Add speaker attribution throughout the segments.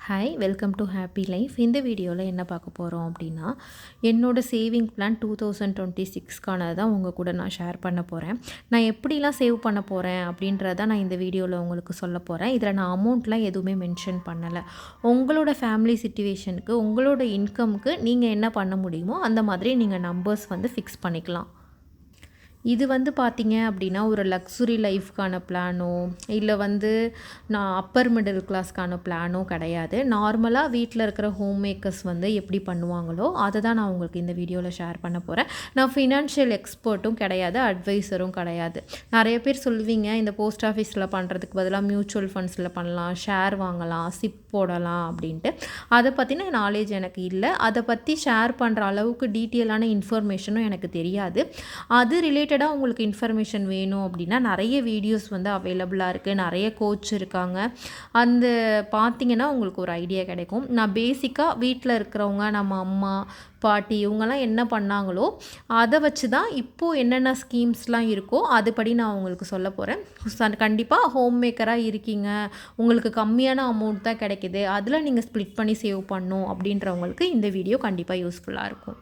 Speaker 1: Hi welcome to happy life. இந்த வீடியோவில் என்ன பார்க்க போகிறோம் அப்படின்னா, என்னோடய சேவிங் பிளான் 2026க்கானது தான் உங்கள் கூட நான் ஷேர் பண்ண போகிறேன். நான் எப்படிலாம் சேவ் பண்ண போகிறேன் அப்படின்றத நான் இந்த வீடியோவில் உங்களுக்கு சொல்ல போகிறேன். இதில் நான் அமௌண்ட்லாம் எதுவுமே மென்ஷன் பண்ணலை. உங்களோட ஃபேமிலி சிச்சுவேஷனுக்கு, உங்களோட இன்கமுக்கு நீங்கள் என்ன பண்ண முடியுமோ அந்த மாதிரி நீங்கள் நம்பர்ஸ் ஃபிக்ஸ் பண்ணிக்கலாம். இது பார்த்தீங்க அப்படின்னா ஒரு லக்ஸுரி லைஃப்க்கான பிளானோ இல்லை நான் அப்பர் மிடில் கிளாஸ்க்கான பிளானோ கிடையாது. நார்மலாக வீட்டில் இருக்கிற ஹோம் மேக்கர்ஸ் எப்படி பண்ணுவாங்களோ அதை தான் நான் உங்களுக்கு இந்த வீடியோவில் ஷேர் பண்ண போகிறேன். நான் ஃபினான்ஷியல் எக்ஸ்பர்ட்டும் கிடையாது, அட்வைஸரும் கிடையாது. நிறைய பேர் சொல்லுவீங்க இந்த போஸ்ட் ஆஃபீஸில் பண்ணுறதுக்கு பதிலாக மியூச்சுவல் ஃபண்ட்ஸில் பண்ணலாம், ஷேர் வாங்கலாம், சிப் போடலாம் அப்படின்ட்டு. அதை பற்றின நாலேஜ் எனக்கு இல்லை. அதை பற்றி ஷேர் பண்ணுற அளவுக்கு டீட்டெயிலான இன்ஃபர்மேஷனும் எனக்கு தெரியாது. அது ரிலேட்டடாக உங்களுக்கு இன்ஃபர்மேஷன் வேணும் அப்படின்னா நிறைய வீடியோஸ் அவைலபிளாக இருக்குது, நிறைய கோச் இருக்காங்க. அந்த பார்த்தீங்கன்னா உங்களுக்கு ஒரு ஐடியா கிடைக்கும். நான் பேசிக்காக வீட்டில் இருக்கிறவங்க, நம்ம அம்மா பாட்டி இவங்கெல்லாம் என்ன பண்ணாங்களோ அதை வச்சு தான் இப்போது என்னென்ன ஸ்கீம்ஸ்லாம் இருக்கோ அதுபடி நான் உங்களுக்கு சொல்ல போகிறேன். கண்டிப்பாக ஹோம் மேக்கராக இருக்கீங்க, உங்களுக்கு கம்மியான அமௌண்ட் தான் கிடைக்கிது, அதில் நீங்கள் ஸ்ப்ளிட் பண்ணி சேவ் பண்ணணும் அப்படின்றவங்களுக்கு இந்த வீடியோ கண்டிப்பாக யூஸ்ஃபுல்லாக இருக்கும்.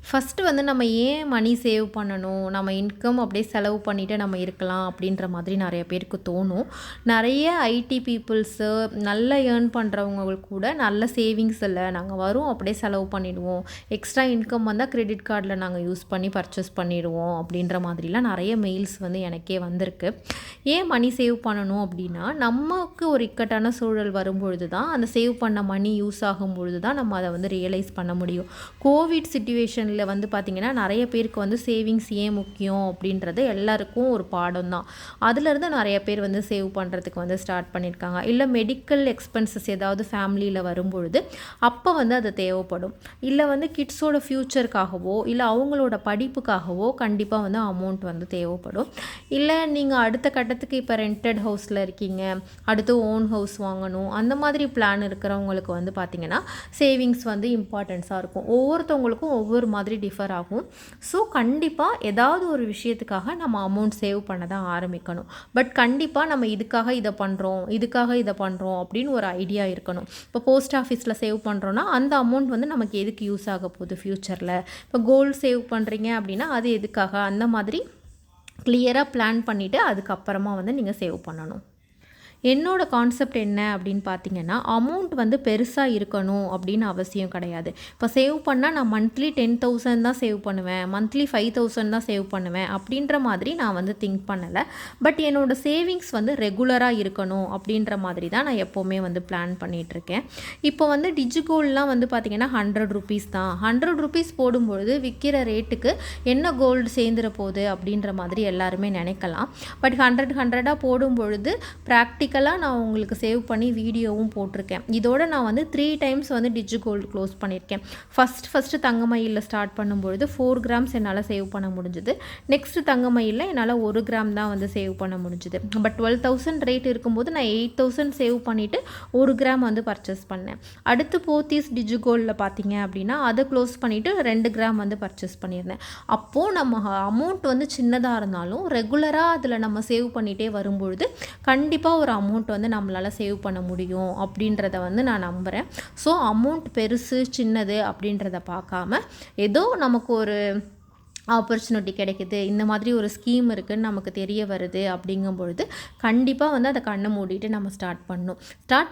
Speaker 1: ஃபஸ்ட்டு நம்ம ஏன் மணி சேவ் பண்ணணும், நம்ம இன்கம் அப்படியே செலவு பண்ணிவிட்டு நம்ம இருக்கலாம் அப்படின்ற மாதிரி நிறைய பேருக்கு தோணும். நிறைய ஐடி பீப்புள்ஸு நல்ல ஏர்ன் பண்ணுறவங்களுக்கு கூட நல்ல சேவிங்ஸ் இல்லை, நாங்கள் வரும் அப்படியே செலவு பண்ணிவிடுவோம், எக்ஸ்ட்ரா இன்கம் வந்தால் கிரெடிட் கார்டில் நாங்கள் யூஸ் பண்ணி பர்ச்சேஸ் பண்ணிடுவோம் அப்படின்ற மாதிரிலாம் நிறைய மெயில்ஸ் எனக்கே வந்திருக்கு. ஏன் மணி சேவ் பண்ணணும் அப்படின்னா, நமக்கு ஒரு இக்கட்டான சூழல் வரும்பொழுது தான் அந்த சேவ் பண்ண மணி யூஸ் ஆகும் பொழுது தான் நம்ம அதை ரியலைஸ் பண்ண முடியும். கோவிட் சிச்சுவேஷன் பார்த்திங்கன்னா நிறைய பேருக்கு சேவிங்ஸ் ஏன் முக்கியம் அப்படின்றது எல்லாருக்கும் ஒரு பாடம் தான். அதுலேருந்து நிறைய பேர் சேவ் பண்ணுறதுக்கு ஸ்டார்ட் பண்ணியிருக்காங்க. இல்லை மெடிக்கல் எக்ஸ்பென்சஸ் ஏதாவது ஃபேமிலியில் வரும்பொழுது அப்போ அது தேவைப்படும். இல்லை கிட்ஸோட ஃப்யூச்சருக்காகவோ இல்லை அவங்களோட படிப்புக்காகவோ கண்டிப்பாக அமௌண்ட் தேவைப்படும். இல்லை நீங்கள் அடுத்த கட்டத்துக்கு இப்போ ரெண்டட் ஹவுஸில் இருக்கீங்க, அடுத்து ஓன் ஹவுஸ் வாங்கணும், அந்த மாதிரி பிளான் இருக்கிறவங்களுக்கு பார்த்திங்கன்னா சேவிங்ஸ் இம்பார்ட்டன்ஸாக இருக்கும். ஒவ்வொருத்தவங்களுக்கும் ஒவ்வொரு மாதிரி டிஃபர் ஆகும். ஸோ கண்டிப்பாக ஏதாவது ஒரு விஷயத்துக்காக நம்ம அமௌண்ட் சேவ் பண்ண தான் ஆரம்பிக்கணும். பட் கண்டிப்பாக நம்ம இதுக்காக இதை பண்ணுறோம் அப்படின்னு ஒரு ஐடியா இருக்கணும். இப்போ போஸ்ட் ஆஃபீஸில் சேவ் பண்ணுறோன்னா அந்த அமௌண்ட் நமக்கு எதுக்கு யூஸ் ஆக போகுது ஃப்யூச்சரில். இப்போ கோல்டு சேவ் பண்ணுறீங்க அப்படின்னா அது எதுக்காக, அந்த மாதிரி கிளியராக பிளான் பண்ணிவிட்டு அதுக்கப்புறமா நீங்கள் சேவ் பண்ணணும். என்னோடய கான்செப்ட் என்ன அப்படின்னு பார்த்தீங்கன்னா, அமௌண்ட் பெருசாக இருக்கணும் அப்படின்னு அவசியம் கிடையாது. இப்போ சேவ் பண்ணால் நான் மந்த்லி 10,000 தான் சேவ் பண்ணுவேன், மந்த்லி 5,000 தான் சேவ் பண்ணுவேன் அப்படின்ற மாதிரி நான் திங்க் பண்ணலை. பட் என்னோடய சேவிங்ஸ் ரெகுலராக இருக்கணும் அப்படின்ற மாதிரி தான் நான் எப்போவுமே பிளான் பண்ணிகிட்ருக்கேன். இப்போ டிஜிகோல்ட்லாம் பார்த்திங்கன்னா 100 ருபீஸ் தான். 100 ருபீஸ் போடும்பொழுது விற்கிற ரேட்டுக்கு என்ன கோல்டு சேர்ந்துட போகுது அப்படின்ற மாதிரி எல்லாருமே நினைக்கலாம். பட் 100 போடும்பொழுது ப்ராக்டிக்கலாக நான் உங்களுக்கு சேவ் பண்ணி வீடியோவும் போட்டிருக்கேன். இதோட நான் 3 டைம்ஸ் டிஜிகோல்டு க்ளோஸ் பண்ணியிருக்கேன். ஃபஸ்ட்டு தங்கமயிலில் ஸ்டார்ட் பண்ணும்பொழுது 4 கிராம்ஸ் என்னால் சேவ் பண்ண முடிஞ்சுது. நெக்ஸ்ட்டு தங்கமயிலில் என்னால் 1 கிராம் தான் சேவ் பண்ண முடிஞ்சுது. பட் 12,000 ரேட் இருக்கும்போது நான் 8,000 சேவ் பண்ணிவிட்டு 1 கிராம் பர்ச்சேஸ் பண்ணேன். அடுத்து போத்தீஸ் டிஜிகோல்டில் பார்த்தீங்க அப்படின்னா அதை க்ளோஸ் பண்ணிவிட்டு 2 கிராம் பர்ச்சேஸ் பண்ணியிருந்தேன். அப்போது நம்ம அமௌண்ட் சின்னதாக இருந்தாலும் ரெகுலராக அதில் நம்ம சேவ் பண்ணிகிட்டே வரும்பொழுது கண்டிப்பாக ஒரு அமௌண்ட் நம்மளால் சேவ் பண்ண முடியும் அப்படின்றத நான் நம்புகிறேன். ஸோ அமௌண்ட் பெருசு சின்னது அப்படின்றத பார்க்காம ஏதோ நமக்கு ஒரு ஆப்பர்ச்சுனிட்டி கிடைக்குது, இந்த மாதிரி ஒரு ஸ்கீம் இருக்குதுன்னு நமக்கு தெரிய வருது அப்படிங்கும் பொழுது கண்டிப்பாக அதை கண்ணை மூடிட்டு நம்ம ஸ்டார்ட்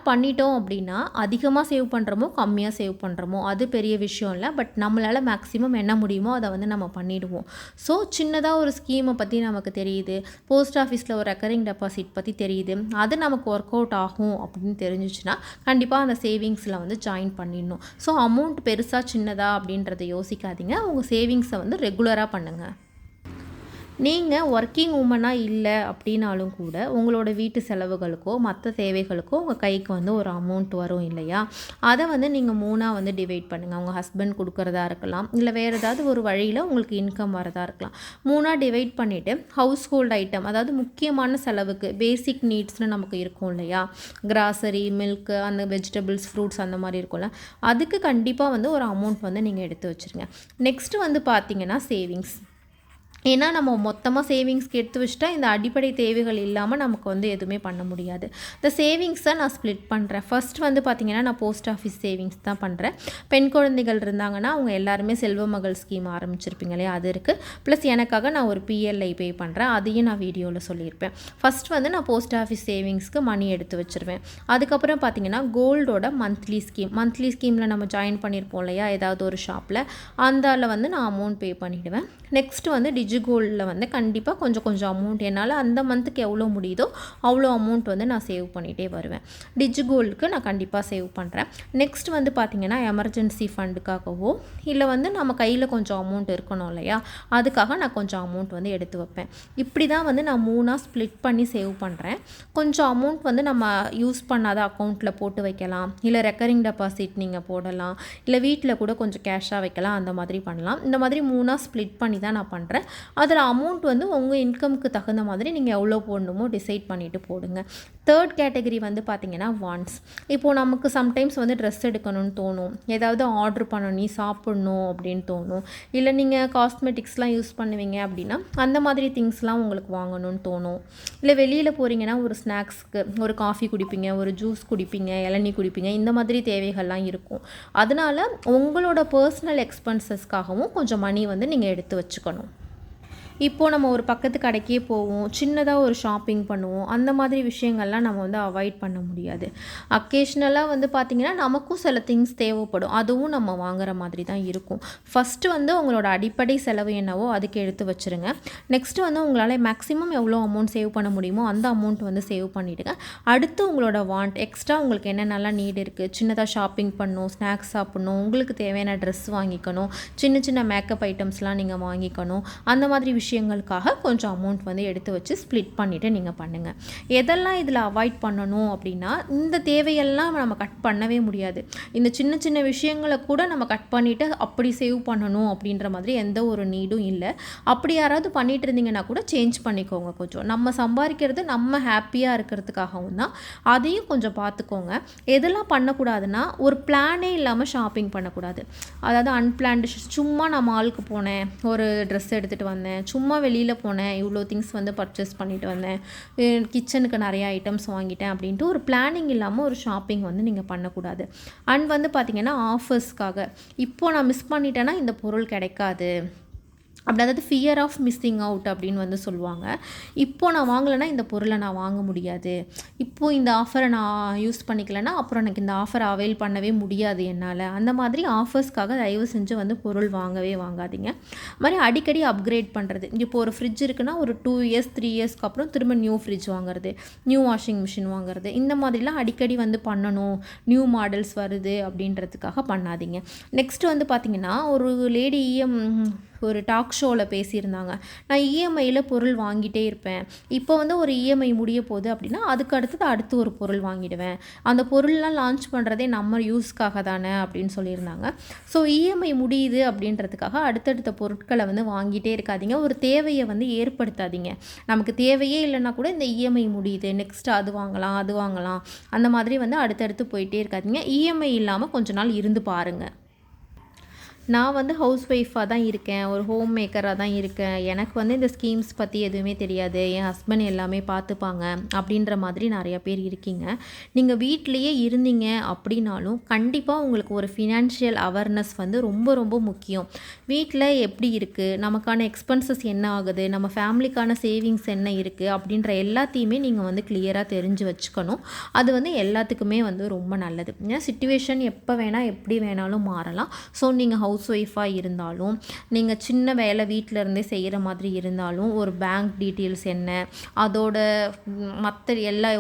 Speaker 1: பண்ணிட்டோம் அப்படின்னா அதிகமாக சேவ் பண்ணுறோமோ கம்மியாக சேவ் பண்ணுறோமோ அது பெரிய விஷயம் இல்லை. பட் நம்மளால் மேக்ஸிமம் என்ன முடியுமோ அதை நம்ம பண்ணிவிடுவோம். ஸோ சின்னதாக ஒரு ஸ்கீமை பற்றி நமக்கு தெரியுது, போஸ்ட் ஆஃபீஸில் ஒரு ரெக்கரிங் டெபாசிட் பற்றி தெரியுது, அது நமக்கு ஒர்க் அவுட் ஆகும் அப்படின்னு தெரிஞ்சிச்சுன்னா கண்டிப்பாக அந்த சேவிங்ஸில் ஜாயின் பண்ணிடணும். ஸோ அமௌண்ட் பெருசாக சின்னதாக அப்படின்றத யோசிக்காதீங்க. உங்கள் சேவிங்ஸை ரெகுலராக பண்ணுங்கள். நீங்கள் ஒர்க்கிங் உமனாக இல்லை அப்படின்னாலும் கூட உங்களோட வீட்டு செலவுகளுக்கோ மற்ற தேவைகளுக்கோ உங்கள் கைக்கு ஒரு அமௌண்ட் வரும் இல்லையா, அதை நீங்கள் 3ஆக டிவைட் பண்ணுங்கள். உங்கள் ஹஸ்பண்ட் கொடுக்குறதா இருக்கலாம், இல்லை வேறு ஏதாவது ஒரு வழியில் உங்களுக்கு இன்கம் வரதா இருக்கலாம். 3ஆக டிவைட் பண்ணிவிட்டு ஹவுஸ் ஹோல்ட் ஐட்டம், அதாவது முக்கியமான செலவுக்கு பேசிக் நீட்ஸ்னு நமக்கு இருக்கும் இல்லையா, கிராசரி, மில்க்கு, அந்த வெஜிடபிள்ஸ், ஃப்ரூட்ஸ் அந்த மாதிரி இருக்கும்ல, அதுக்கு கண்டிப்பாக ஒரு அமௌண்ட் நீங்கள் எடுத்து வச்சுருங்க. நெக்ஸ்ட்டு பார்த்தீங்கன்னா சேவிங்ஸ். ஏன்னா நம்ம மொத்தமாக சேவிங்ஸ்க்கு எடுத்து வச்சுட்டா இந்த அடிப்படை தேவைகள் இல்லாமல் நமக்கு வந்து எதுவுமே பண்ண முடியாது. இந்த சேவிங்ஸை நான் ஸ்ப்ளிட் பண்ணுறேன். ஃபர்ஸ்ட் வந்து பார்த்திங்கன்னா நான் போஸ்ட் ஆஃபீஸ் சேவிங்ஸ் தான் பண்ணுறேன். பெண் குழந்தைகள் இருந்தாங்கன்னா அவங்க எல்லாருமே செல்வ மகள் ஸ்கீம் ஆரம்பிச்சிருப்பீங்க இல்லையா, அது இருக்குது. ப்ளஸ் எனக்காக நான் ஒரு பிஎல்ஐ பே பண்ணுறேன், அதையும் நான் வீடியோவில் சொல்லியிருப்பேன். ஃபஸ்ட் வந்து நான் போஸ்ட் ஆஃபீஸ் சேவிங்ஸ்க்கு மணி எடுத்து வச்சுருவேன். அதுக்கப்புறம் பார்த்திங்கன்னா கோல்டோட மந்த்லி ஸ்கீமில் நம்ம ஜாயின் பண்ணியிருப்போம் இல்லையா ஏதாவது ஒரு ஷாப்பில், அந்தால வந்து நான் அமௌண்ட் பே பண்ணிவிடுவேன். நெக்ஸ்ட்டு வந்து டிஜிகோல்டில் வந்து கண்டிப்பாக கொஞ்சம் கொஞ்சம் அமௌண்ட் என்னால் அந்த மந்த்துக்கு எவ்வளோ முடியுதோ அவ்வளோ அமௌண்ட் வந்து நான் சேவ் பண்ணிகிட்டே வருவேன். டிஜிகோல்டுக்கு நான் கண்டிப்பாக சேவ் பண்ணுறேன். நெக்ஸ்ட் வந்து பார்த்திங்கன்னா எமர்ஜென்சி ஃபண்டுக்காகவோ இல்லை வந்து நம்ம கையில் கொஞ்சம் அமௌண்ட் இருக்கணும் இல்லையா, அதுக்காக நான் கொஞ்சம் அமௌண்ட் வந்து எடுத்து வைப்பேன். இப்படி தான் வந்து நான் 3ஆக ஸ்ப்ளிட் பண்ணி சேவ் பண்ணுறேன். கொஞ்சம் அமௌண்ட் வந்து நம்ம யூஸ் பண்ணாத அக்கௌண்ட்டில் போட்டு வைக்கலாம், இல்லை ரெக்கரிங் டெபாசிட் நீங்கள் போடலாம், இல்லை வீட்டில் கூட கொஞ்சம் கேஷாக வைக்கலாம், அந்த மாதிரி பண்ணலாம். இந்த மாதிரி 3ஆக ஸ்ப்ளிட் பண்ணி தான் நான் பண்ணுறேன். அதில் அமௌண்ட் வந்து உங்கள் இன்கம்க்கு தகுந்த மாதிரி நீங்கள் எவ்வளோ போடணுமோ டிசைட் பண்ணிவிட்டு போடுங்க. தேர்ட் கேட்டகரி வந்து பார்த்திங்கன்னா வாண்ட்ஸ். இப்போது நமக்கு சம்டைம்ஸ் வந்து ட்ரெஸ் எடுக்கணும்னு தோணும், ஏதாவது ஆர்டர் பண்ணணும், சாப்பிட்ணும் அப்படின்னு தோணும், இல்லை நீங்கள் காஸ்மெட்டிக்ஸ்லாம் யூஸ் பண்ணுவீங்க அப்படின்னா அந்த மாதிரி திங்ஸ்லாம் உங்களுக்கு வாங்கணும்னு தோணும். இல்லை வெளியில் போகிறீங்கன்னா ஒரு ஸ்நாக்ஸ்க்கு ஒரு காஃபி குடிப்பீங்க, ஒரு ஜூஸ் குடிப்பீங்க, இளநீ குடிப்பீங்க, இந்த மாதிரி தேவைகள்லாம் இருக்கும். அதனால் உங்களோட பர்சனல் எக்ஸ்பென்சஸ்க்காகவும் கொஞ்சம் மணி வந்து நீங்கள் எடுத்து வச்சுக்கணும். இப்போது நம்ம ஒரு பக்கத்து கடைக்கே போவோம், சின்னதாக ஒரு ஷாப்பிங் பண்ணுவோம், அந்த மாதிரி விஷயங்கள்லாம் நம்ம வந்து அவாய்ட் பண்ண முடியாது. அக்கேஷ்னலாக வந்து பார்த்திங்கன்னா நமக்கும் சில திங்ஸ் தேவைப்படும், அதுவும் நம்ம வாங்குகிற மாதிரி தான் இருக்கும். ஃபஸ்ட்டு வந்து உங்களோட அடிப்படை செலவு என்னவோ அதுக்கு எடுத்து வச்சுருங்க. நெக்ஸ்ட்டு வந்து உங்களால் மேக்ஸிமம் எவ்வளோ அமௌண்ட் சேவ் பண்ண முடியுமோ அந்த அமௌண்ட் வந்து சேவ் பண்ணிவிடுங்க. அடுத்து உங்களோட வாண்ட் எக்ஸ்ட்ரா உங்களுக்கு என்னென்னலாம் நீட் இருக்குது, சின்னதாக ஷாப்பிங் பண்ணணும், ஸ்நாக்ஸ் சாப்பிட்ணும், உங்களுக்கு தேவையான ட்ரெஸ் வாங்கிக்கணும், சின்ன சின்ன மேக்கப் ஐட்டம்ஸ்லாம் நீங்கள் வாங்கிக்கணும், அந்த மாதிரி விஷயங்களுக்காக கொஞ்சம் அமௌண்ட் வந்து எடுத்து வச்சு ஸ்ப்ளிட் பண்ணிவிட்டு நீங்கள் பண்ணுங்கள். எதெல்லாம் இதில் அவாய்ட் பண்ணணும் அப்படின்னா, இந்த தேவையெல்லாம் நம்ம கட் பண்ணவே முடியாது. இந்த சின்ன சின்ன விஷயங்களை கூட நம்ம கட் பண்ணிவிட்டு அப்படி சேவ் பண்ணணும் அப்படின்ற மாதிரி எந்த ஒரு நீடும் இல்லை. அப்படி யாராவது பண்ணிகிட்டு இருந்தீங்கன்னா கூட சேஞ்ச் பண்ணிக்கோங்க. கொஞ்சம் நம்ம சம்பாதிக்கிறது நம்ம ஹாப்பியாக இருக்கிறதுக்காகவும் தான், அதையும் கொஞ்சம் பார்த்துக்கோங்க. எதெல்லாம் பண்ணக்கூடாதுன்னா, ஒரு பிளானே இல்லாமல் ஷாப்பிங் பண்ணக்கூடாது. அதாவது அன்பிளான்டு, சும்மா நான் மாலுக்கு போனேன், ஒரு ட்ரெஸ் எடுத்துகிட்டு வந்தேன், சும்மா வெளியில் போனேன், இவ்வளோ திங்ஸ் வந்து பர்ச்சேஸ் பண்ணிட்டு வந்தேன், கிச்சனுக்கு நிறைய ஐட்டம்ஸ் வாங்கிட்டேன் அப்படின்ட்டு ஒரு பிளானிங் இல்லாமல் ஒரு ஷாப்பிங் வந்து நீங்கள் பண்ணக்கூடாது. அண்ட் வந்து பார்த்திங்கன்னா ஆஃபர்ஸ்க்காக இப்போது நான் மிஸ் பண்ணிட்டேன்னா இந்த பொருள் கிடைக்காது, அப்படி அதாவது ஃபியர் ஆஃப் மிஸ்ஸிங் அவுட் அப்படின்னு வந்து சொல்லுவாங்க. இப்போது நான் வாங்கலைன்னா இந்த பொருளை நான் வாங்க முடியாது, இப்போது இந்த ஆஃபரை நான் யூஸ் பண்ணிக்கலைன்னா அப்புறம் எனக்கு இந்த ஆஃபரை அவைல் பண்ணவே முடியாது என்னால், அந்த மாதிரி ஆஃபர்ஸ்க்காக தயவு செஞ்சு வந்து பொருள் வாங்கவே வாங்காதீங்க. மாதிரி அடிக்கடி அப்கிரேட் பண்ணுறது, இப்போ ஒரு ஃப்ரிட்ஜ் இருக்குன்னா ஒரு 2 இயர்ஸ் 3 இயர்ஸ்க்கு அப்புறம் திரும்ப நியூ ஃப்ரிட்ஜ் வாங்குறது, நியூ வாஷிங் மிஷின் வாங்குறது, இந்த மாதிரிலாம் அடிக்கடி வந்து பண்ணணும், நியூ மாடல்ஸ் வருது அப்படின்றதுக்காக பண்ணாதீங்க. நெக்ஸ்ட்டு வந்து பார்த்திங்கன்னா ஒரு லேடி ஒரு டாக் ஷோவில் பேசியிருந்தாங்க, நான் இஎம்ஐயில் பொருள் வாங்கிட்டே இருப்பேன், இப்போ வந்து ஒரு இஎம்ஐ முடிய போகுது அப்படின்னா அதுக்கு அடுத்து ஒரு பொருள் வாங்கிடுவேன், அந்த பொருள்லாம் லான்ச் பண்ணுறதே நம்ம யூஸ்க்காக தானே அப்படின்னு சொல்லியிருந்தாங்க. ஸோ இஎம்ஐ முடியுது அப்படின்றதுக்காக அடுத்தடுத்த பொருட்களை வந்து வாங்கிட்டே இருக்காதீங்க, ஒரு தேவையை வந்து ஏற்படுத்தாதீங்க. நமக்கு தேவையே இல்லைன்னா கூட இந்த இஎம்ஐ முடியுது, நெக்ஸ்ட்டு அது வாங்கலாம் அந்த மாதிரி வந்து அடுத்தடுத்து போயிட்டே இருக்காதீங்க. இஎம்ஐ இல்லாமல் கொஞ்ச நாள் இருந்து பாருங்கள். நான் வந்து ஹவுஸ் ஒய்ஃபாக தான் இருக்கேன், ஒரு ஹோம் மேக்கராக தான் இருக்கேன், எனக்கு வந்து இந்த ஸ்கீம்ஸ் பற்றி எதுவுமே தெரியாது, என் ஹஸ்பண்ட் எல்லாமே பார்த்துப்பாங்க அப்படின்ற மாதிரி நிறையா பேர் இருக்கீங்க. நீங்கள் வீட்டிலையே இருந்தீங்க அப்படின்னாலும் கண்டிப்பாக உங்களுக்கு ஒரு ஃபினான்ஷியல் அவேர்னஸ் வந்து ரொம்ப ரொம்ப முக்கியம். வீட்டில் எப்படி இருக்குது, நமக்கான எக்ஸ்பென்சஸ் என்ன ஆகுது, நம்ம ஃபேமிலிக்கான சேவிங்ஸ் என்ன இருக்குது அப்படின்ற எல்லாத்தையுமே நீங்கள் வந்து கிளியராக தெரிஞ்சு வச்சுக்கணும். அது வந்து எல்லாத்துக்குமே வந்து ரொம்ப நல்லது. ஏன்னா சிச்சுவேஷன் எப்போ வேணால் எப்படி வேணாலும் மாறலாம். ஸோ நீங்கள் ஹவுஸ் ஒய்ஃபாக இருந்தாலும், நீங்கள் சின்ன வேலை வீட்டில் இருந்தே செய்கிற மாதிரி இருந்தாலும், ஒரு பேங்க் டீட்டெயில்ஸ் என்ன, அதோட மற்ற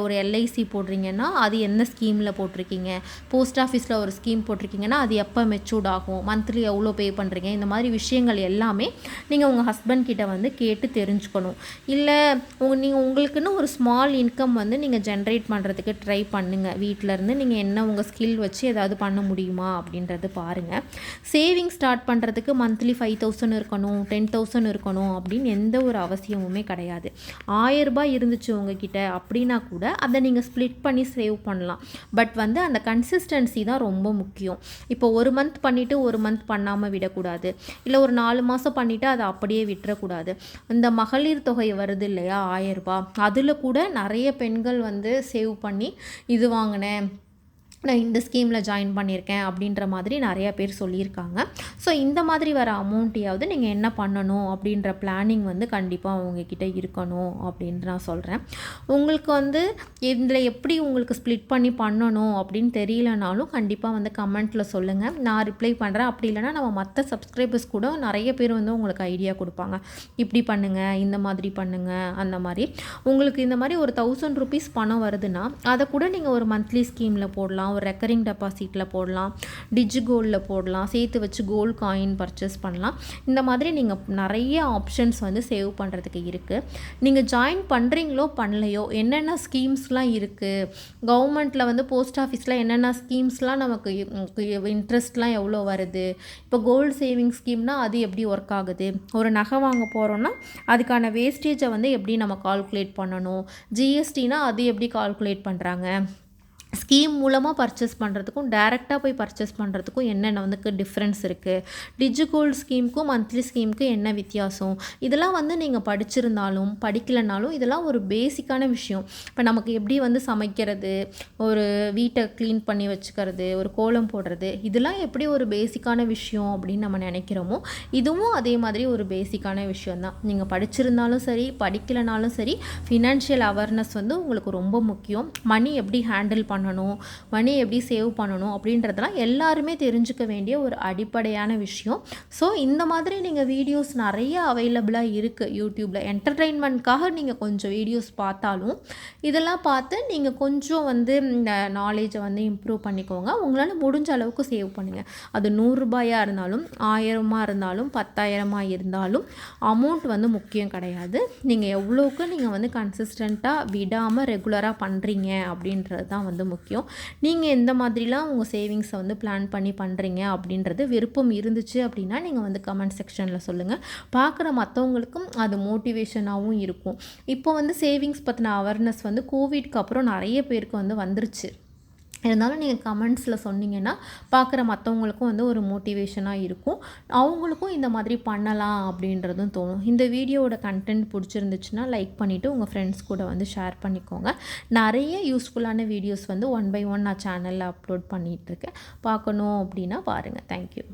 Speaker 1: ஒரு எல்ஐசி போடுறீங்கன்னா அது என்ன ஸ்கீமில் போட்டிருக்கீங்க, போஸ்ட் ஆஃபீஸில் ஒரு ஸ்கீம் போட்டிருக்கீங்கன்னா அது எப்போ மெச்சூர்ட் ஆகும், மந்த்லி எவ்வளோ பே பண்ணுறீங்க, இந்த மாதிரி விஷயங்கள் எல்லாமே நீங்கள் உங்கள் ஹஸ்பண்ட் கிட்ட வந்து கேட்டு தெரிஞ்சுக்கணும். இல்லை உங்களுக்குன்னு ஒரு ஸ்மால் இன்கம் வந்து நீங்கள் ஜென்ரேட் பண்ணுறதுக்கு ட்ரை பண்ணுங்கள். வீட்டிலேருந்து நீங்கள் என்ன உங்கள் ஸ்கில் வச்சு ஏதாவது பண்ண முடியுமா அப்படின்றது பாருங்கள். சேவிங் சேவிங் ஸ்டார்ட் பண்ணுறதுக்கு மந்த்லி 5000 இருக்கணும், 10,000 இருக்கணும் அப்படின்னு எந்த ஒரு அவசியமுமே கிடையாது. 1000 ரூபாய் இருந்துச்சு உங்ககிட்ட அப்படின்னா கூட அதை நீங்கள் ஸ்ப்ளிட் பண்ணி சேவ் பண்ணலாம். பட் வந்து அந்த கன்சிஸ்டன்சி தான் ரொம்ப முக்கியம். இப்போ 1 மந்த் பண்ணிவிட்டு 1 மந்த் பண்ணாமல் விடக்கூடாது. இல்லை ஒரு 4 மாதம் பண்ணிவிட்டு அதை அப்படியே விட்டுறக்கூடாது. இந்த மகளிர் தொகை வருது இல்லையா 1000 ரூபாய், அதில் கூட நிறைய பெண்கள் வந்து சேவ் பண்ணி இது வாங்கினேன், நான் இந்த ஸ்கீமில் ஜாயின் பண்ணியிருக்கேன் அப்படின்ற மாதிரி நிறையா பேர் சொல்லியிருக்காங்க. ஸோ இந்த மாதிரி வர அமௌண்ட்டையாவது நீங்கள் என்ன பண்ணணும் அப்படின்ற பிளானிங் வந்து கண்டிப்பாக உங்ககிட்ட இருக்கணும் அப்படின்னு நான் சொல்கிறேன். உங்களுக்கு வந்து இதில் எப்படி உங்களுக்கு ஸ்ப்ளிட் பண்ணி பண்ணணும் அப்படின்னு தெரியலனாலும் கண்டிப்பாக வந்து கமெண்ட்டில் சொல்லுங்கள், நான் ரிப்ளை பண்ணுறேன். அப்படி இல்லைனா நம்ம மற்ற சப்ஸ்கிரைபர்ஸ் கூட நிறைய பேர் வந்து உங்களுக்கு ஐடியா கொடுப்பாங்க, இப்படி பண்ணுங்கள், இந்த மாதிரி பண்ணுங்கள், அந்த மாதிரி. உங்களுக்கு இந்த மாதிரி ஒரு 1000 rupees பணம் வருதுன்னா அதை கூட நீங்கள் ஒரு மந்த்லி ஸ்கீமில் போடலாம், ஒரு ரெக்கரிங் டெபாசிட்டில் போடலாம், டிஜி கோல்டில் போடலாம், சேர்த்து வச்சு கோல்டு காயின் பர்ச்சேஸ் பண்ணலாம். இந்த மாதிரி நீங்கள் நிறைய ஆப்ஷன்ஸ் வந்து சேவ் பண்ணுறதுக்கு இருக்குது. நீங்கள் ஜாயின் பண்ணுறீங்களோ பண்ணலையோ என்னென்ன ஸ்கீம்ஸ்லாம் இருக்குது, கவர்மெண்ட்டில் வந்து போஸ்ட் ஆஃபீஸில் என்னென்ன ஸ்கீம்ஸ்லாம் நமக்கு இன்ட்ரெஸ்ட்லாம் எவ்வளோ வருது, இப்போ கோல்டு சேவிங் ஸ்கீம்னால் அது எப்படி ஒர்க் ஆகுது, ஒரு நகை வாங்க போகிறோன்னா அதுக்கான வேஸ்டேஜை வந்து எப்படி நம்ம கால்குலேட் பண்ணணும், ஜிஎஸ்டினா அது எப்படி கால்குலேட் பண்ணுறாங்க, ஸ்கீம் மூலமாக பர்ச்சேஸ் பண்ணுறதுக்கும் டைரெக்டாக போய் பர்ச்சேஸ் பண்ணுறதுக்கும் என்னென்ன வந்து டிஃப்ரென்ஸ் இருக்குது, டிஜி கோல்டு ஸ்கீமுக்கும் மந்த்லி ஸ்கீமுக்கும் என்ன வித்தியாசம், இதெல்லாம் வந்து நீங்கள் படிச்சிருந்தாலும் படிக்கலைனாலும் இதெல்லாம் ஒரு பேசிக்கான விஷயம். இப்போ நமக்கு எப்படி வந்து சமைக்கிறது, ஒரு வீட்டை க்ளீன் பண்ணி வச்சுக்கிறது, ஒரு கோலம் போடுறது, இதெல்லாம் எப்படி ஒரு பேசிக்கான விஷயம் அப்படின்னு நம்ம நினைக்கிறோமோ இதுவும் அதே மாதிரி ஒரு பேசிக்கான விஷயந்தான். நீங்கள் படிச்சிருந்தாலும் சரி படிக்கலைனாலும் சரி ஃபினான்ஷியல் அவேர்னஸ் வந்து உங்களுக்கு ரொம்ப முக்கியம். மணி எப்படி ஹேண்டில் பண்ணணும், மணி எப்படி சேவ் பண்ணணும் அப்படின்றதெல்லாம் எல்லாருமே தெரிஞ்சுக்க வேண்டிய ஒரு அடிப்படையான விஷயம். ஸோ இந்த மாதிரி நீங்கள் வீடியோஸ் நிறைய அவைலபிளாக இருக்குது யூடியூப்பில். என்டர்டெயின்மெண்ட்காக நீங்கள் கொஞ்சம் வீடியோஸ் பார்த்தாலும் இதெல்லாம் பார்த்து நீங்கள் கொஞ்சம் வந்து இந்த நாலேஜை வந்து இம்ப்ரூவ் பண்ணிக்கோங்க. உங்களால் முடிஞ்ச அளவுக்கு சேவ் பண்ணுங்கள். அது 100 ரூபாயாக இருந்தாலும் 1000 இருந்தாலும் 10,000 இருந்தாலும் அமௌண்ட் வந்து முக்கியம் கிடையாது. நீங்கள் எவ்வளோக்கு நீங்கள் வந்து கன்சிஸ்டண்ட்டாக விடாமல் ரெகுலராக பண்ணுறீங்க அப்படின்றது தான் வந்து முக்கியம். நீங்கள் எந்த மாதிரிலாம் உங்கள் சேவிங்ஸை வந்து பிளான் பண்ணி பண்ணுறீங்க அப்படின்றது விருப்பம் இருந்துச்சு அப்படின்னா நீங்கள் வந்து கமெண்ட் செக்ஷனில் சொல்லுங்கள். பார்க்குற மற்றவங்களுக்கும் அது மோட்டிவேஷனாகவும் இருக்கும். இப்போ வந்து சேவிங்ஸ் பற்றின அவேர்னஸ் வந்து கோவிட்க்கு அப்புறம் நிறைய பேருக்கு வந்து வந்துருச்சு. இருந்தாலும் நீங்கள் கமெண்ட்ஸில் சொன்னீங்கன்னா பார்க்குற மற்றவங்களுக்கும் வந்து ஒரு மோட்டிவேஷனாக இருக்கும், அவங்களுக்கும் இந்த மாதிரி பண்ணலாம் அப்படின்றதும் தோணும். இந்த வீடியோவோட கண்டென்ட் பிடிச்சிருந்துச்சுன்னா லைக் பண்ணிவிட்டு உங்கள் ஃப்ரெண்ட்ஸ் கூட வந்து ஷேர் பண்ணிக்கோங்க. நிறைய யூஸ்ஃபுல்லான வீடியோஸ் வந்து 1 by 1 நான் சேனலில் அப்லோட் பண்ணிகிட்ருக்கேன். பார்க்கணும் அப்படின்னா பாருங்கள். தேங்க்யூ.